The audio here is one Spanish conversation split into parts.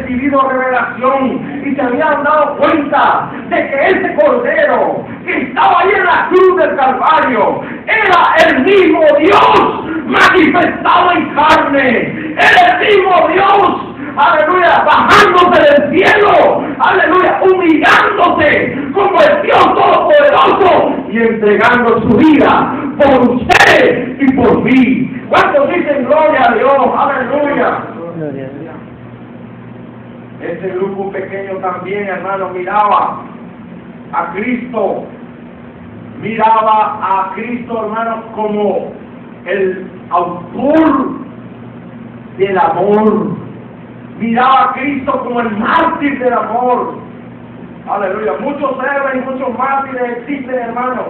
recibido revelación y se habían dado cuenta de que ese Cordero que estaba ahí en la cruz del Calvario era el mismo Dios manifestado en carne, era el mismo Dios, aleluya, bajándose del cielo, aleluya, humillándose como el Dios Todopoderoso y entregando su vida por usted y por mí. ¿Cuántos dicen gloria a Dios? Aleluya. Ese grupo pequeño también, hermano, miraba a Cristo, hermano, como el autor del amor. Miraba a Cristo como el mártir del amor. Aleluya. Muchos héroes y muchos mártires existen, hermano,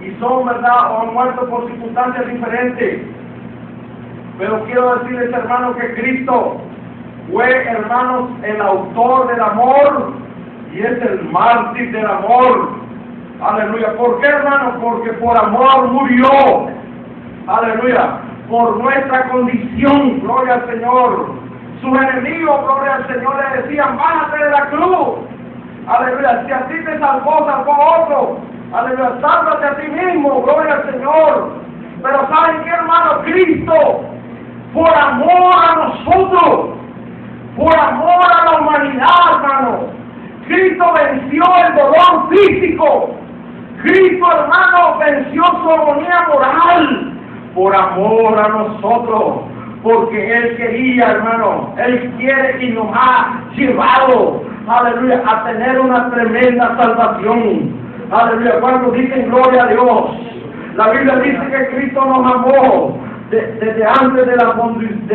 y son, verdad, o han muerto por circunstancias diferentes. Pero quiero decirles, hermanos, que Cristo fue, hermanos, el autor del amor y es el mártir del amor. Aleluya. ¿Por qué, hermanos? Porque por amor murió. Aleluya. Por nuestra condición. Gloria al Señor. Sus enemigos, gloria al Señor, le decían: bájate de la cruz. Aleluya. Si a ti te salvó, salvó a otro. Aleluya. Sálvate a ti mismo. Gloria al Señor. Pero ¿saben qué, hermano? Cristo, por amor a nosotros, por amor a la humanidad, hermano, Cristo venció el dolor físico. Cristo, hermano, venció su agonía moral por amor a nosotros. Porque Él quería, hermano, Él quiere y nos ha llevado, aleluya, a tener una tremenda salvación. Aleluya. Cuando dicen gloria a Dios, la Biblia dice que Cristo nos amó desde antes de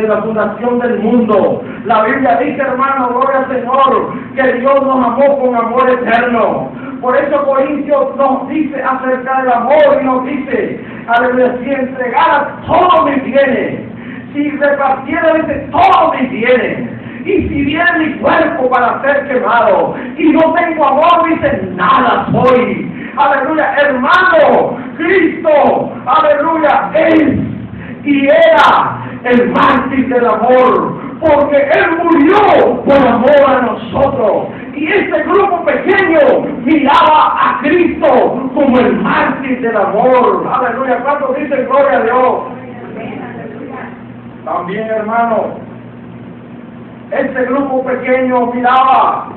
la fundación del mundo. La Biblia dice, hermano, gloria al Señor, que Dios nos amó con amor eterno. Por eso Corintios nos dice acerca del amor y nos dice, aleluya, si entregara todos mis bienes, si repartiera, dice, todos mis bienes, y si viene mi cuerpo para ser quemado, y no tengo amor, dice, nada soy. Aleluya, hermano, Cristo, aleluya, es y era el mártir del amor, porque Él murió por amor a nosotros. Y este grupo pequeño miraba a Cristo como el mártir del amor. Aleluya. ¿Cuántos dicen gloria a Dios? También, hermano, este grupo pequeño miraba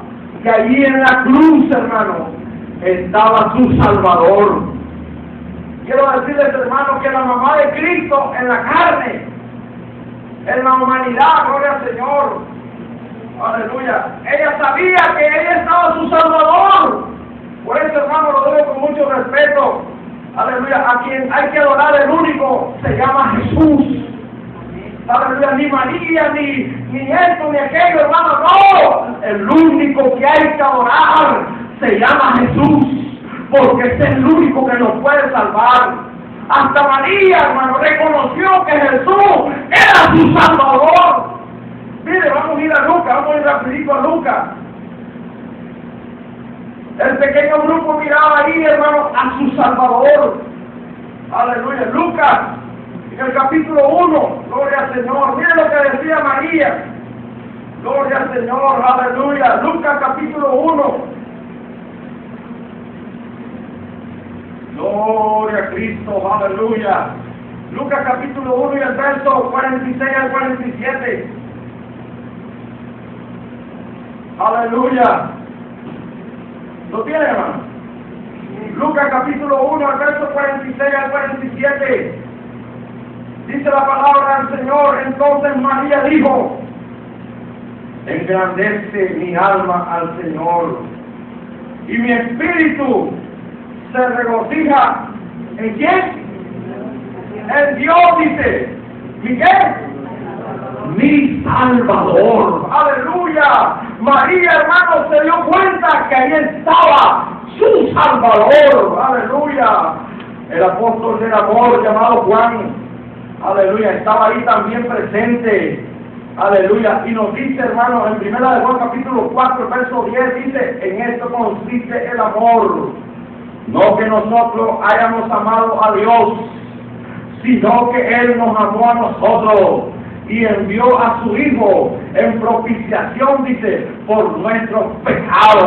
que allí en la cruz, hermano, estaba su Salvador. Quiero decirles, hermano, que la mamá de Cristo en la carne, en la humanidad, gloria al Señor, aleluya, ella sabía que ella estaba su Salvador. Por eso, hermano, lo digo con mucho respeto, aleluya, a quien hay que adorar, el único se llama Jesús. Aleluya, ni María, ni esto, ni aquello, hermano, no. El único que hay que adorar se llama Jesús, porque es el único que nos puede salvar. Hasta María, hermano, reconoció que Jesús era su Salvador. Mire, vamos a ir a Lucas, vamos a ir rapidito a Lucas. El pequeño grupo miraba ahí, hermano, a su Salvador. Aleluya, Lucas, en el capítulo 1, gloria al Señor. Mire lo que decía María. Gloria al Señor, aleluya. Lucas capítulo 1. Gloria a Cristo, aleluya. Lucas capítulo 1 y el verso 46 al 47. Aleluya. ¿Lo tiene, hermano? Lucas capítulo 1, el verso 46 al 47. Dice la palabra del Señor. Entonces María dijo: engrandece mi alma al Señor, y mi espíritu se regocija. ¿En quién? En Dios, dice. ¿Mi qué? Mi Salvador. Aleluya. María, hermano, se dio cuenta que ahí estaba su Salvador. Aleluya. El apóstol del amor llamado Juan, aleluya, estaba ahí también presente. Aleluya. Y nos dice, hermano, en 1 de Juan capítulo 4, verso 10, dice: en esto consiste el amor, no que nosotros hayamos amado a Dios, sino que Él nos amó a nosotros y envió a su Hijo en propiciación, dice, por nuestros pecados.